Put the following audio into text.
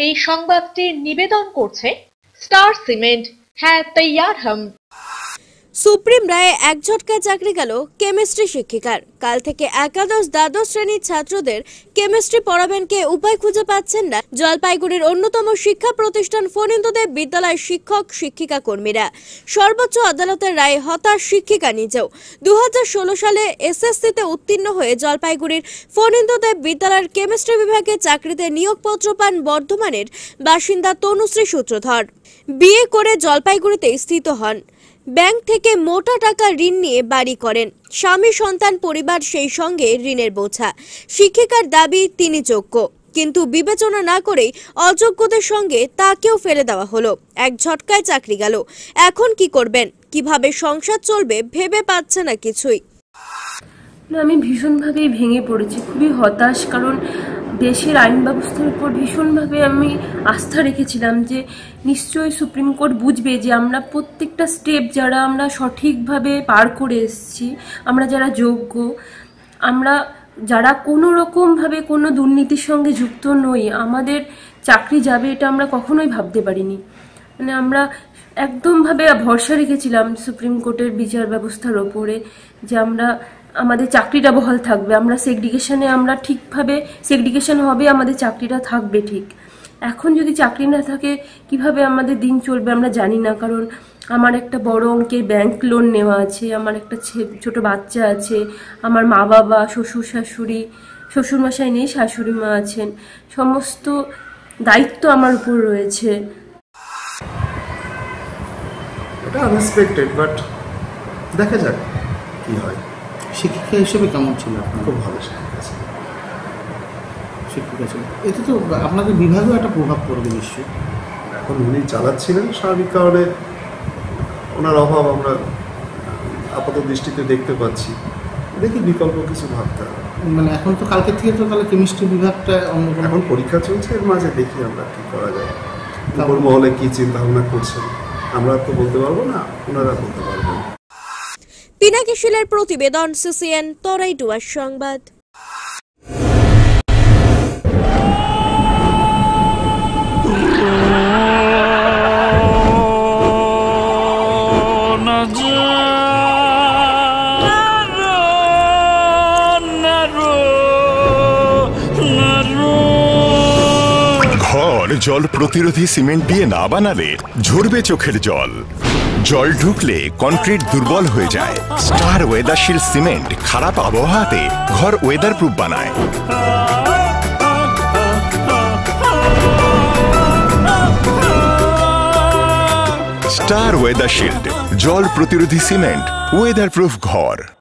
এই সংবাদটি নিবেদন করছে স্টার সিমেন্ট। হ্যাঁ তৈয়ার হাম। সুপ্রিম রায়ে এক ঝটকায় চাকরি গেল কেমিস্ট্রি শিক্ষিকার। কাল থেকে একাদশ দ্বাদশ শ্রেণীর ছাত্রদের কেমিস্ট্রি পড়াবেন কে উপায় খুঁজে পাচ্ছেন না জলপাইগুড়ির অন্যতম শিক্ষা প্রতিষ্ঠান ফণীন্দ্রদেব বিদ্যালয়ের শিক্ষক শিক্ষিকা কর্মীরা। সর্বোচ্চ আদালতের রায়ে হতাশ শিক্ষিকা নিজেও। 2016 সালে এসএসসিতে উত্তীর্ণ হয়ে জলপাইগুড়ির ফণীন্দ্রদেব বিদ্যালয়ের কেমিস্ট্রি বিভাগে চাকরিতে নিয়োগপত্র পান বর্ধমানের বাসিন্দা তনুশ্রী সূত্রধর। বিয়ে করে জলপাইগুড়িতে স্থিত হন। ব্যাংক থেকে মোটা টাকা ঋণ নিয়ে বাড়ি করেন। স্বামী সন্তান পরিবার সেই সঙ্গে ঋণের বোঝা। শিক্ষিকার দাবি তিনি যোগ্য, কিন্তু বিবেচনা না করেই অযোগ্যদের সঙ্গে তাকেও ফেলে দেওয়া হলো। এক ঝটকায় চাকরি গেল। এখন কি করবেন, কিভাবে সংসার চলবে ভেবে পাচ্ছে না কিছুই। আমি ভীষণভাবে ভেঙে পড়েছি, খুবই হতাশ। কারণ দেশের আইন ব্যবস্থার উপর ভীষণভাবে আমি আস্থা রেখেছিলাম যে নিশ্চয়ই সুপ্রিম কোর্ট বুঝবে যে আমরা প্রত্যেকটা স্টেপ যারা আমরা সঠিকভাবে পার করে এসেছি, আমরা যারা যোগ্য, আমরা যারা কোনো রকমভাবে কোনো দুর্নীতির সঙ্গে যুক্ত নই, আমাদের চাকরি যাবে এটা আমরা কখনোই ভাবতে পারিনি। মানে আমরা একদমভাবে ভরসা রেখেছিলাম সুপ্রিম কোর্টের বিচার ব্যবস্থার ওপরে যে আমাদের চাকরিটা বহাল থাকবে, আমরা সেগ্রিগেশনে আমরা ঠিকভাবে সেগ্রিগেশন হবে, আমাদের চাকরিটা থাকবে ঠিক। এখন যদি চাকরি না থাকে কিভাবে আমাদের দিন চলবে আমরা জানি না। কারণ আমার একটা বড় অঙ্কের ব্যাংক লোন নেওয়া আছে, আমার একটা ছোট বাচ্চা আছে, আমার মা বাবা, শ্বশুর শাশুড়ি, শ্বশুরমশাই নেই, শাশুড়ি মা আছেন, সমস্ত দায়িত্ব আমার উপর রয়েছে। এটা আনএক্সপেক্টেড, বাট দেখা যাক কি হয়। শিক্ষিকা হিসেবে কেমন ছিল? খুব ভালো শিক্ষিকা ছিল। এতে তো আপনাদের বিভাগেও একটা প্রভাব পড়বে নিশ্চয়ই। এখন উনি চালাচ্ছিলেন, স্বাভাবিক কারণে ওনার অভাব আমরা আপাত দৃষ্টিতে দেখতে পাচ্ছি। দেখি বিকল্প কিছু ভাবতে হবে। মানে এখন তো কালকে থেকে তো তাহলে কেমিস্ট্রি বিভাগটা অন্য এখন পরীক্ষা চলছে, এর মাঝে দেখি আমরা কি করা যায়। উপর মহলে কি চিন্তা ভাবনা করছেন আমরা তো বলতে পারবো না, ওনারা বলতে পারবেন। পিনাকি শিলের প্রতিবেদন, সিসিএন তরাইডুয়ার সংবাদ। ঘর জল প্রতিরোধী সিমেন্ট দিয়ে না বানালে ঝরবে চোখের জল। জল ঢুকলে কনক্রিট দুর্বল হয়ে যায়। স্টার ওয়েদারশিল্ড সিমেন্ট খারাপ আবহাওয়াতে ঘর ওয়েদার প্রুফ বানায়। স্টার ওয়েদারশিল্ড জল প্রতিরোধী সিমেন্ট, ওয়েদার প্রুফ ঘর।